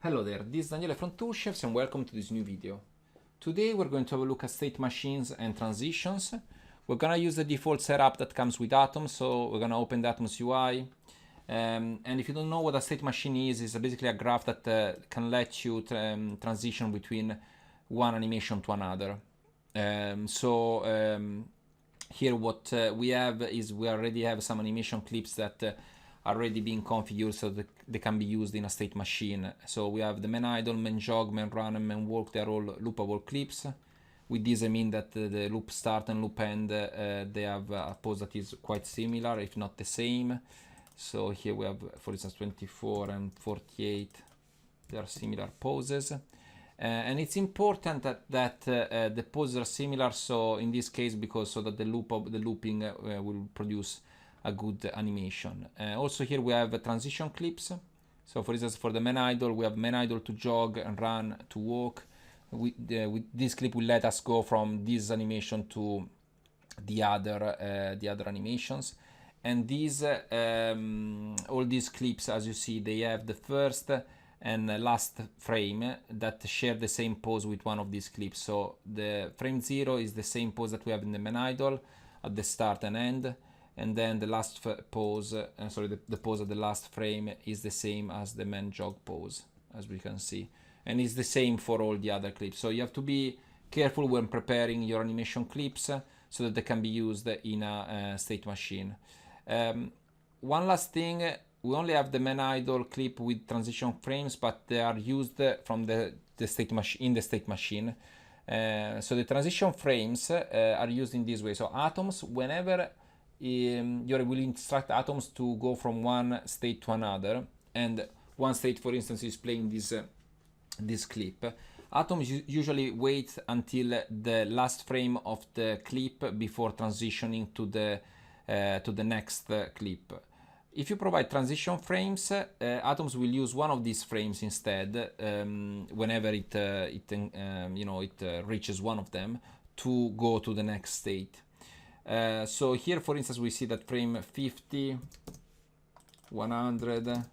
Hello there, this is Daniele from Toolchefs and welcome to this new video. Today we're going to have a look at state machines and transitions. We're gonna use the default setup that comes with Atom, so we're gonna open the Atoms UI. And if you don't know what a state machine is, it's basically a graph that can let you transition between one animation to another. Here what we have is we already have some animation clips that are already being configured so that they can be used in a state machine. So we have the main idle, main jog, main run, and main walk. They're all loopable clips. With this I mean that the loop start and loop end, they have a pose that is quite similar, if not the same. So here we have, for instance, 24 and 48. They are similar poses. And it's important that the poses are similar, so in this case, because so that the looping will produce a good animation. Also here we have transition clips. So for instance, for the main idle, we have main idle to jog and run to walk. This clip will let us go from this animation to the other animations. And these all these clips, as you see, they have the first and last frame that share the same pose with one of these clips. So the frame 0 is the same pose that we have in the main idle at the start and end, and then the last pose, the pose at the last frame is the same as the main jog pose, as we can see, and it's the same for all the other clips. So you have to be careful when preparing your animation clips so that they can be used in a state machine. One last thing, we only have the main idle clip with transition frames, but they are used from the state machine in the state machine. So the transition frames are used in this way. So Atoms, whenever you will instruct Atoms to go from one state to another, and one state, for instance, is playing this clip, Atoms usually wait until the last frame of the clip before transitioning to the next clip. If you provide transition frames, Atoms will use one of these frames instead whenever it reaches one of them to go to the next state. So here, for instance, we see that frame 50, 100,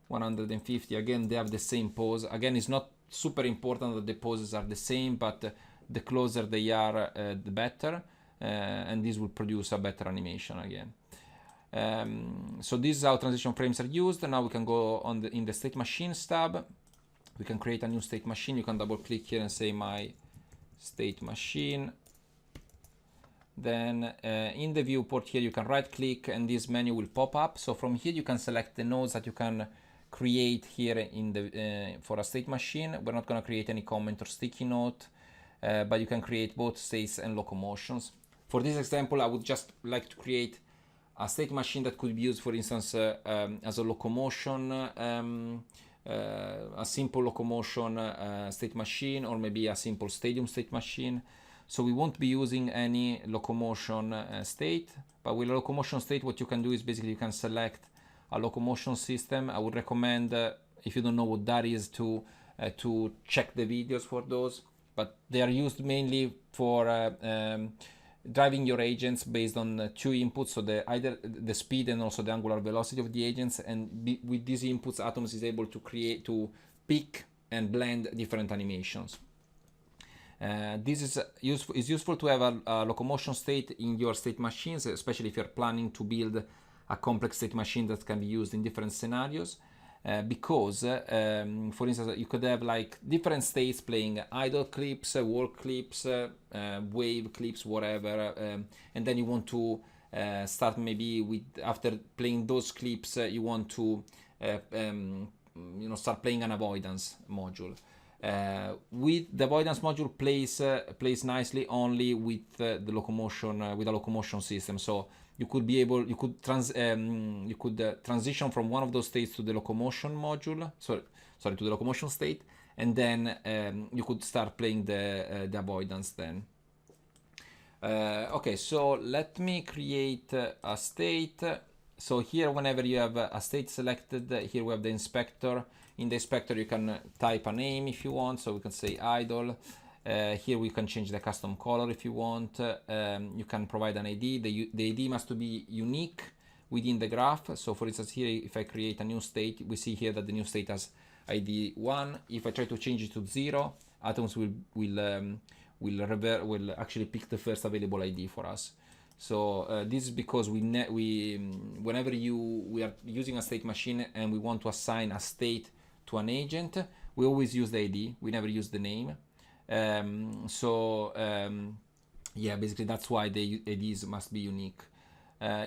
150, again, they have the same pose. Again, it's not super important that the poses are the same, but the closer they are, the better, and this will produce a better animation again. So this is how transition frames are used. Now we can go on in the state machines tab. We can create a new state machine. You can double click here and say my state machine. Then in the viewport here you can right click and this menu will pop up. So from here you can select the nodes that you can create here in the for a state machine. We're not going to create any comment or sticky note, but you can create both states and locomotions. For this example, I would just like to create a state machine that could be used, for instance, as a locomotion, a simple locomotion state machine, or maybe a simple stadium state machine. So we won't be using any locomotion state, but with a locomotion state, what you can do is basically you can select a locomotion system. I would recommend, if you don't know what that is, to check the videos for those, but they are used mainly for driving your agents based on two inputs, so either the speed and also the angular velocity of the agents, and with these inputs Atoms is able to pick and blend different animations. This is useful to have a locomotion state in your state machines, especially if you're planning to build a complex state machine that can be used in different scenarios. Because for instance, you could have like different states playing idle clips, walk clips, wave clips, whatever, and then you want to start maybe with, after playing those clips, you want to start playing an avoidance module. With the avoidance module plays nicely only with the locomotion, with a locomotion system. So you could transition from one of those states to the locomotion module, to the locomotion state, and then you could start playing the avoidance then. Okay, so let me create a state. So here, whenever you have a state selected, here we have the inspector. In the inspector you can type a name if you want, so we can say idle. Here we can change the custom color if you want. You can provide an ID. The ID must be unique within the graph. So for instance, here if I create a new state, we see here that the new state has ID 1. If I try to change it to 0, Atoms will actually pick the first available ID for us. So this is because whenever we are using a state machine and we want to assign a state to an agent, we always use the ID. We never use the name. Yeah, basically that's why the IDs must be unique.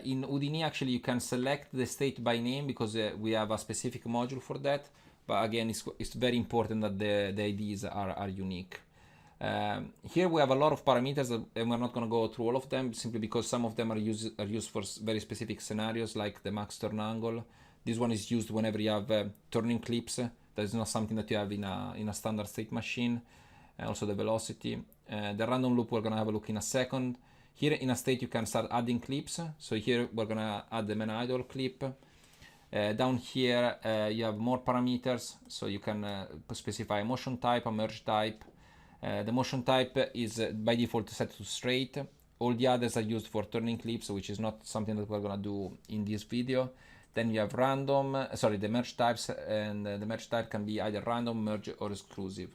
In Houdini, actually, you can select the state by name because we have a specific module for that. But again, it's very important that the IDs are unique. Here we have a lot of parameters, and we're not going to go through all of them simply because some of them are used for very specific scenarios, like the max turn angle. This one is used whenever you have turning clips. That is not something that you have in a standard state machine. Also the velocity. The random loop we're going to have a look in a second. Here in a state you can start adding clips. So here we're going to add the main idle clip. Down here you have more parameters, so you can specify a motion type, a merge type. The motion type is by default set to straight. All the others are used for turning clips, which is not something that we're going to do in this video. Then you have the merge types, and the merge type can be either random, merge, or exclusive.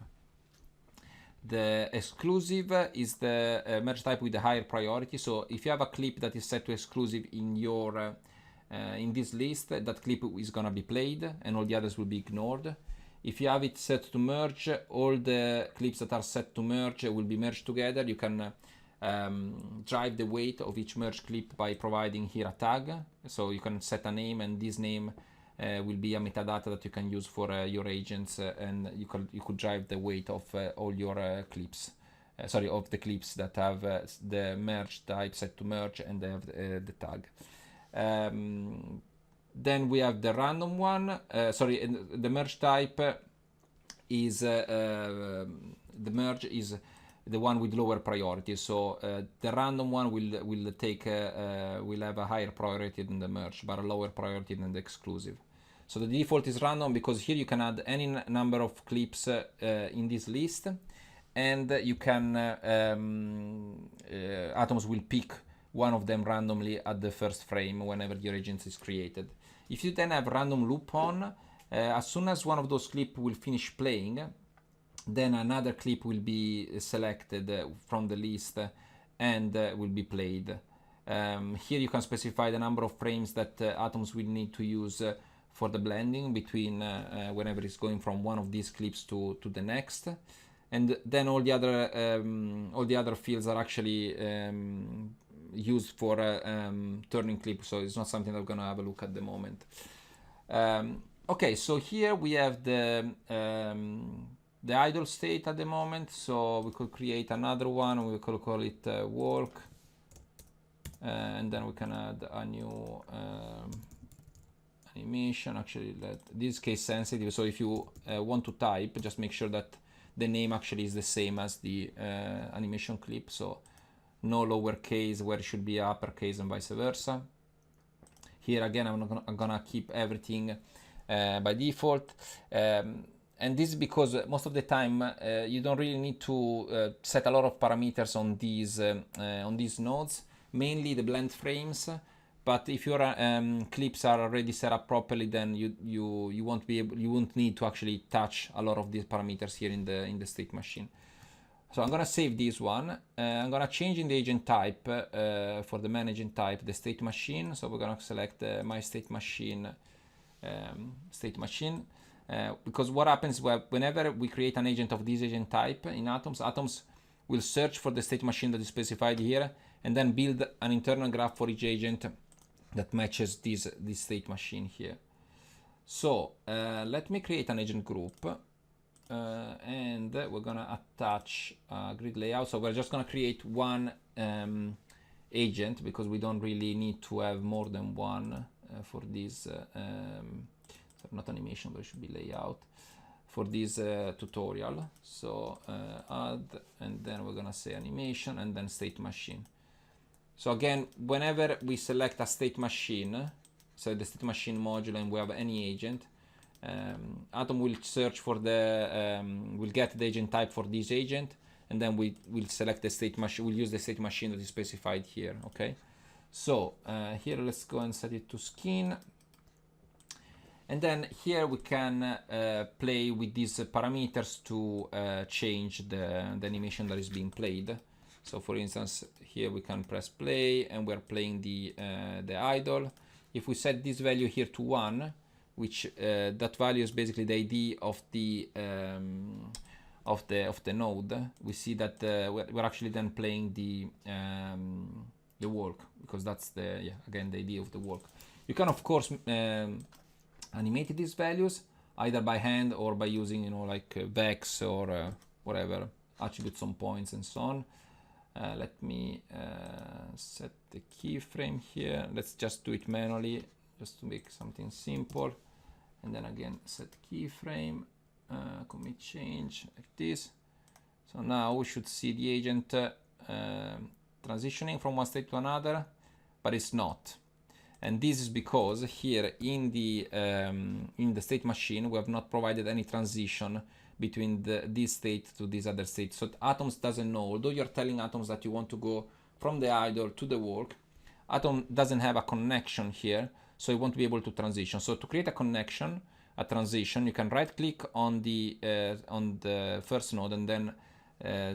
The exclusive is the merge type with the higher priority. So if you have a clip that is set to exclusive in your in this list, that clip is going to be played and all the others will be ignored. If you have it set to merge, all the clips that are set to merge will be merged together. You can drive the weight of each merge clip by providing here a tag. So you can set a name, and this name will be a metadata that you can use for your agents, and you could drive the weight of all your clips. Of the clips that have the merge type set to merge and they have the tag. Then we have the random one. The merge type is the merge is the one with lower priority. So the random one will have a higher priority than the merge, but a lower priority than the exclusive. So the default is random because here you can add any number of clips in this list, and you can Atoms will pick one of them randomly at the first frame whenever your agent is created. If you then have random loop on, as soon as one of those clips will finish playing, then another clip will be selected from the list and will be played. Here you can specify the number of frames that Atoms will need to use for the blending between whenever it's going from one of these clips to the next. And then all the other fields are actually used for turning clip, so it's not something that we're gonna have a look at the moment. Okay, so here we have the idle state at the moment, so we could create another one. We could call it walk, and then we can add a new animation. Actually, this is case sensitive, so if you want to type, just make sure that the name actually is the same as the animation clip, so no lowercase where it should be uppercase and vice versa. Here again, I'm gonna keep everything by default, and this is because most of the time you don't really need to set a lot of parameters on these nodes, mainly the blend frames. But if your clips are already set up properly, then you won't need to actually touch a lot of these parameters here in the state machine. So I'm gonna save this one. I'm gonna change in the agent type for the main agent type the state machine. So we're gonna select my state machine because what happens whenever we create an agent of this agent type in Atoms will search for the state machine that is specified here and then build an internal graph for each agent that matches this state machine here. So let me create an agent group. And we're gonna attach a grid layout. So we're just gonna create one agent because we don't really need to have more than one for this. Not animation, but it should be layout for this tutorial. So add, and then we're gonna say animation, and then state machine. So again, whenever we select a state machine, so the state machine module, and we have any agent, Atom will search for will get the agent type for this agent, and then we will select the state machine. We'll use the state machine that is specified here. Okay, so here let's go and set it to skin, And then here we can play with these parameters to change the animation that is being played. So for instance, here we can press play and we're playing the idle. If we set this value here to 1, which that value is basically the ID of the node, we see that we're actually then playing the walk, because that's the again the ID of the walk. You can of course animate these values either by hand or by using like vex or whatever attributes on points and so on. Let me set the keyframe here. Let's just do it manually just to make something simple, and then again set keyframe, commit change like this. So now we should see the agent transitioning from one state to another, but it's not. And this is because here in the state machine we have not provided any transition between this state to this other state. So Atoms doesn't know, although you're telling Atoms that you want to go from the idle to the walk, Atom doesn't have a connection here, so it won't be able to transition. So to create a connection, a transition, you can right click on the first node and then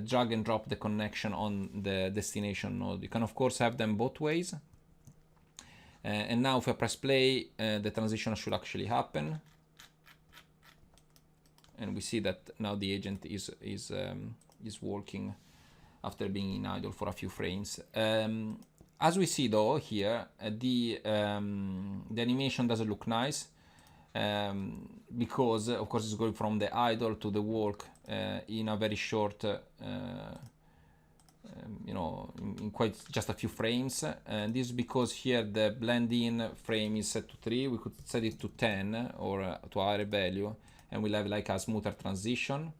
drag and drop the connection on the destination node. You can of course have them both ways. And now if I press play, the transition should actually happen. And we see that now the agent is working after being in idle for a few frames. As we see though here, the animation doesn't look nice because of course it's going from the idle to the walk in a very short in quite just a few frames, and this is because here the blend-in frame is set to 3. We could set it to 10 or to a higher value, and we'll have like a smoother transition.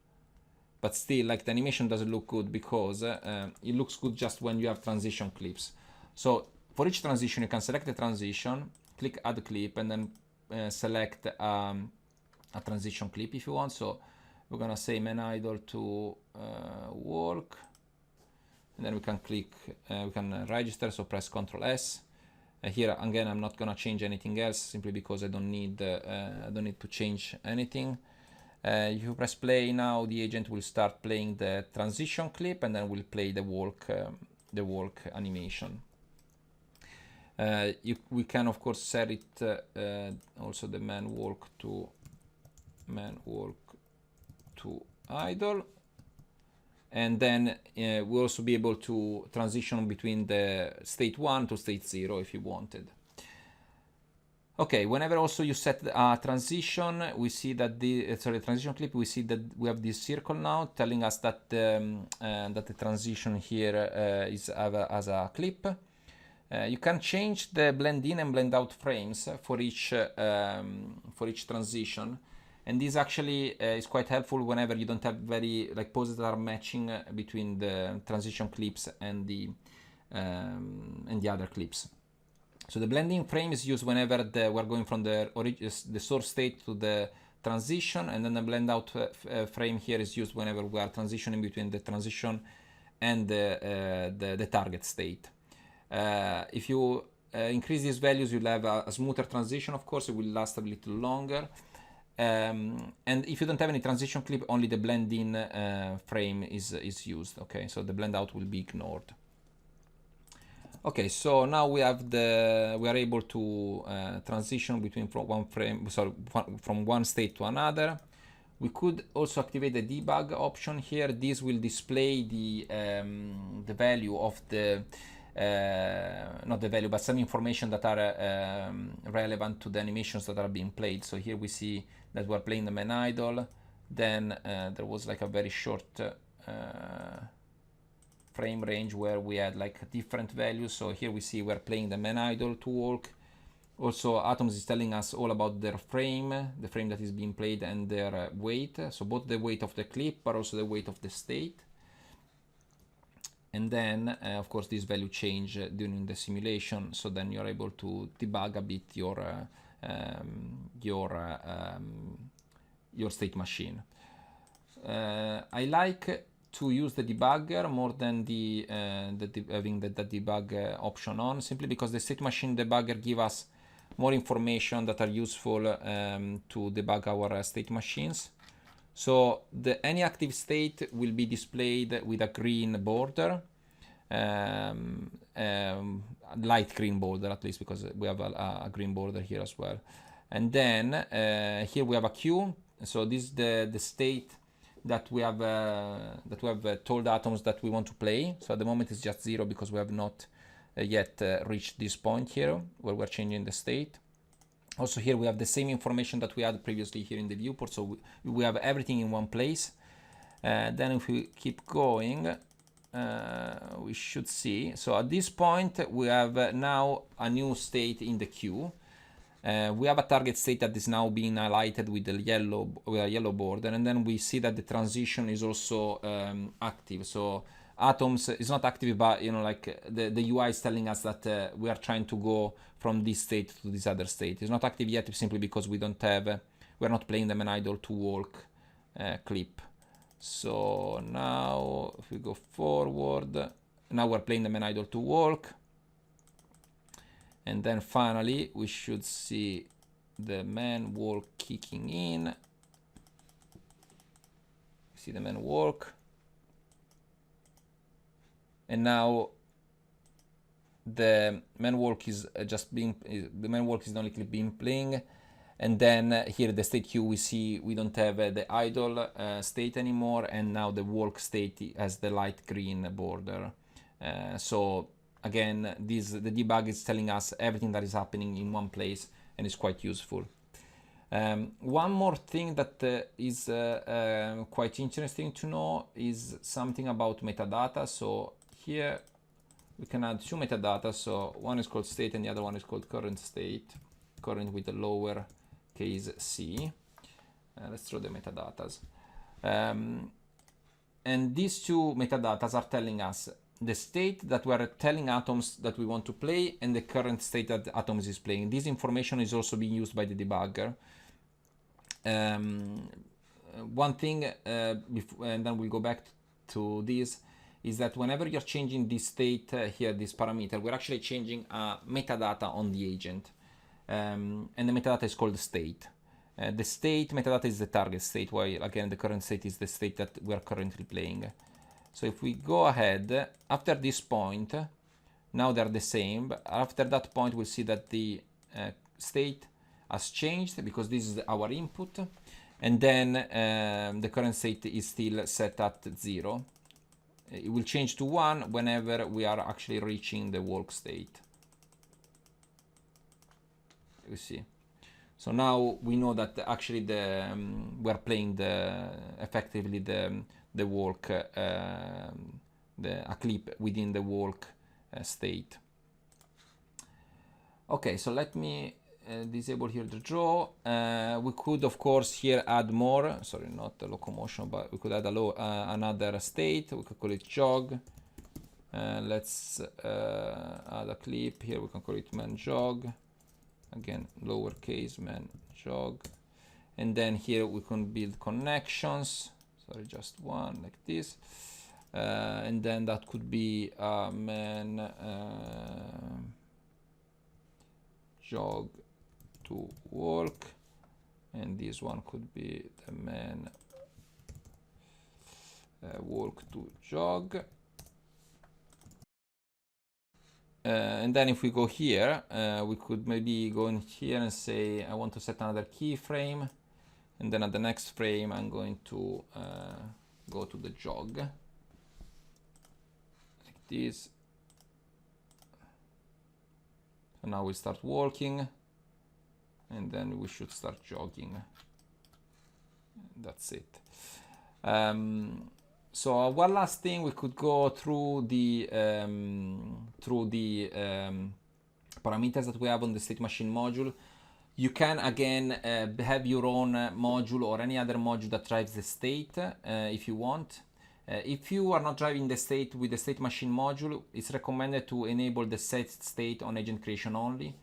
But still, like the animation doesn't look good because it looks good just when you have transition clips. So for each transition, you can select the transition, click add clip, and then select a transition clip if you want. So we're gonna say main idle to walk. And then we can click, we can register, so press Ctrl S. Here again, I'm not gonna change anything else simply because I don't need to change anything. If you press play now, the agent will start playing the transition clip, and then we'll play the walk animation. We can of course set it also the man walk to idle. And then we'll also be able to transition between the state 1 to state 0 if you wanted. Okay, whenever also you set a transition, we see that transition clip, we see that we have this circle now telling us that the transition here is as a clip. You can change the blend in and blend out frames for each transition. And this actually is quite helpful whenever you don't have very like poses that are matching between the transition clips and the other clips. So the blending frame is used whenever we're going from the source state to the transition, and then the blend out frame here is used whenever we are transitioning between the transition and the target state. If you increase these values, you'll have a smoother transition. Of course, it will last a little longer. And if you don't have any transition clip, only the blend-in frame is used. Okay, so the blend out will be ignored. Okay, so now we are able to transition between from one state to another. We could also activate the debug option here. This will display the value of the not the value, but some information that are relevant to the animations that are being played. So here we see that we're playing the main idle. Then there was like a very short frame range where we had like different values. So here we see we're playing the main idle to walk. Also, Atoms is telling us all about their frame, the frame that is being played, and their weight. So both the weight of the clip, but also the weight of the state. And then, of course, this value change during the simulation. So then you're able to debug a bit your state machine. I like to use the debugger more than having the debug option on, simply because the state machine debugger give us more information that are useful to debug our state machines. So any active state will be displayed with a green border, light green border at least, because we have a green border here as well. And then here we have a queue. So this is the state that we have told Atoms that we want to play. So at the moment it's just 0 because we have not yet reached this point here where we're changing the state. Also here we have the same information that we had previously here in the viewport, so we have everything in one place. Then if we keep going, we should see, so at this point we have now a new state in the queue. We have a target state that is now being highlighted with a yellow border, and then we see that the transition is also active. So Atoms is not active, but like the UI is telling us that we are trying to go from this state to this other state. It's not active yet simply because we're not playing the main idle to walk clip. So now if we go forward, now we're playing the main idle to walk, and then finally we should see the main walk kicking in. See the main walk. And now the main walk is only being playing, and then here the state queue we see we don't have the idle state anymore, and now the walk state has the light green border. So again, the debug is telling us everything that is happening in one place, and it's quite useful. One more thing that is quite interesting to know is something about metadata. So here we can add two metadata. So one is called state and the other one is called current state, current with a lower case c. Let's throw the metadatas. And these two metadatas are telling us the state that we are telling Atoms that we want to play and the current state that Atoms is playing. This information is also being used by the debugger. One thing, and then we'll go back to this, is that whenever you're changing this state here, this parameter, we're actually changing a metadata on the agent. And the metadata is called state. The state metadata is the target state, while again the current state is the state that we are currently playing. So if we go ahead, after this point, now they're the same, but after that point we'll see that the state has changed because this is our input, and then the current state is still set at 0. It will change to 1 whenever we are actually reaching the walk state. You see. So now we know that actually we are playing effectively the walk, a clip within the walk state. Okay, so let me disable here the draw. We could of course here add more, sorry, not the locomotion, but we could add another state. We could call it jog. Let's add a clip here. We can call it man jog. Again, lowercase man jog. And then here we can build connections. Sorry, just one like this. And then that could be man jog to walk, and this one could be the man walk to jog. And then if we go here, we could maybe go in here and say I want to set another keyframe, and then at the next frame I'm going to go to the jog like this. So now we start walking, and then we should start jogging. That's it. So one last thing, we could go through the parameters that we have on the state machine module. You can again have your own module or any other module that drives the state if you want. If you are not driving the state with the state machine module, it's recommended to enable the set state on agent creation only,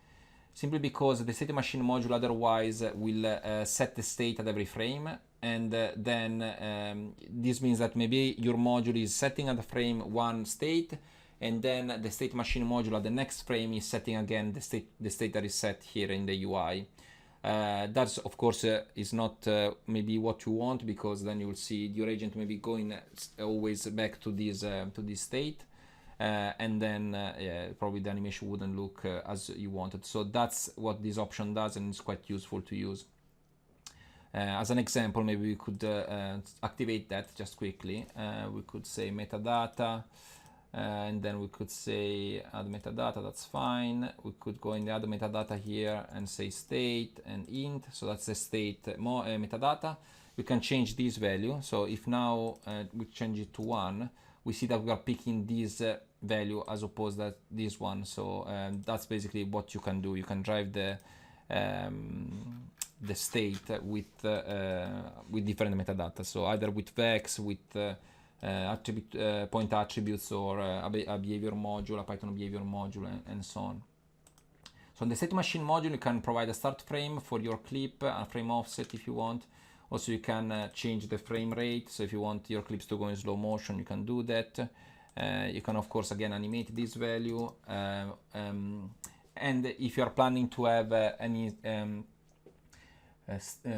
simply because the state machine module otherwise will set the state at every frame, and then this means that maybe your module is setting at the frame 1 state, and then the state machine module at the next frame is setting again the state that is set here in the UI. That's of course is not maybe what you want, because then you will see your agent maybe going always back to this state, and then probably the animation wouldn't look as you wanted. So that's what this option does, and it's quite useful to use. As an example, maybe we could activate that just quickly. We could say metadata, and then we could say add metadata. That's fine. We could go in the add metadata here and say state and int. So that's the state metadata. We can change this value. So if now we change it to 1, we see that we are picking this value as opposed to this one. So that's basically what you can do. You can drive the state with different metadata. So either with vex, with attribute, point attributes, or a behavior module, a Python behavior module, and so on. So in the state machine module, you can provide a start frame for your clip, a frame offset if you want. Also, you can change the frame rate. So if you want your clips to go in slow motion, you can do that. You can, of course, again, animate this value. And if you are planning to have any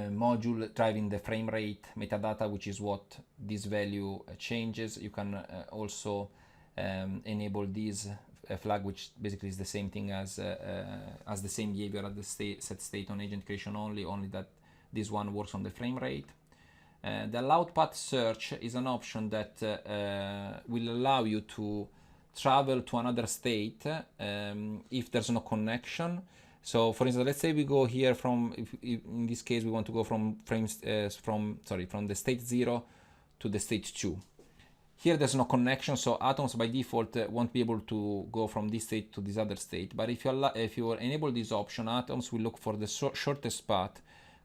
module driving the frame rate metadata, which is what this value changes, you can also enable this flag, which basically is the same thing as the same behavior at the set state on agent creation only that this one works on the frame rate. The allowed path search is an option that will allow you to travel to another state if there's no connection. So for instance, let's say we go here from, in this case we want to go from from the state 0 to the state 2. Here there's no connection, so Atoms by default won't be able to go from this state to this other state. But if you enable this option, Atoms will look for the shortest path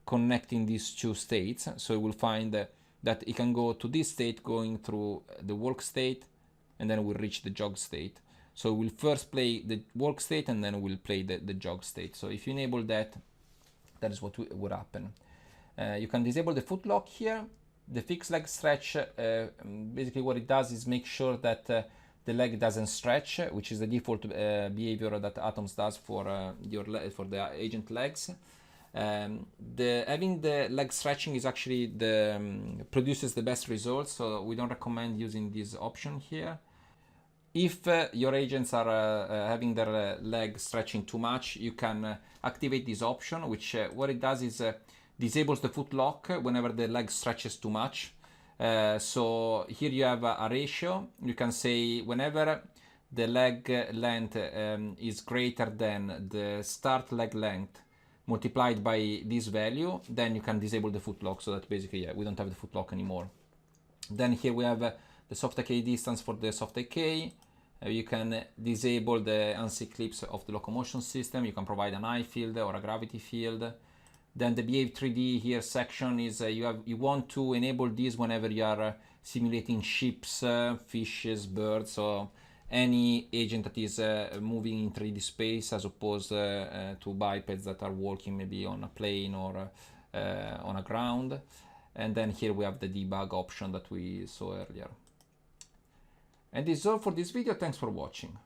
connecting these two states. So it will find that it can go to this state going through the work state, and then we'll reach the jog state. So we'll first play the work state, and then we'll play the jog state. So if you enable that, that is what would happen. You can disable the foot lock here. The fixed leg stretch, basically what it does is make sure that the leg doesn't stretch, which is the default behavior that Atoms does for the agent legs. Having the leg stretching is actually produces the best results, so we don't recommend using this option here. If your agents are having their leg stretching too much, you can activate this option, which what it does is disables the foot lock whenever the leg stretches too much. So here you have a ratio. You can say whenever the leg length is greater than the start leg length multiplied by this value, then you can disable the foot lock, so that basically we don't have the foot lock anymore. Then here we have the soft decay distance for the soft decay. You can disable the ANSI clips of the locomotion system. You can provide an eye field or a gravity field. Then the behave 3D here section is you want to enable this whenever you are simulating ships, fishes, birds, so any agent that is moving in 3D space, as opposed to bipeds that are walking maybe on a plane or on a ground. And then here we have the debug option that we saw earlier. And this is all for this video. Thanks for watching.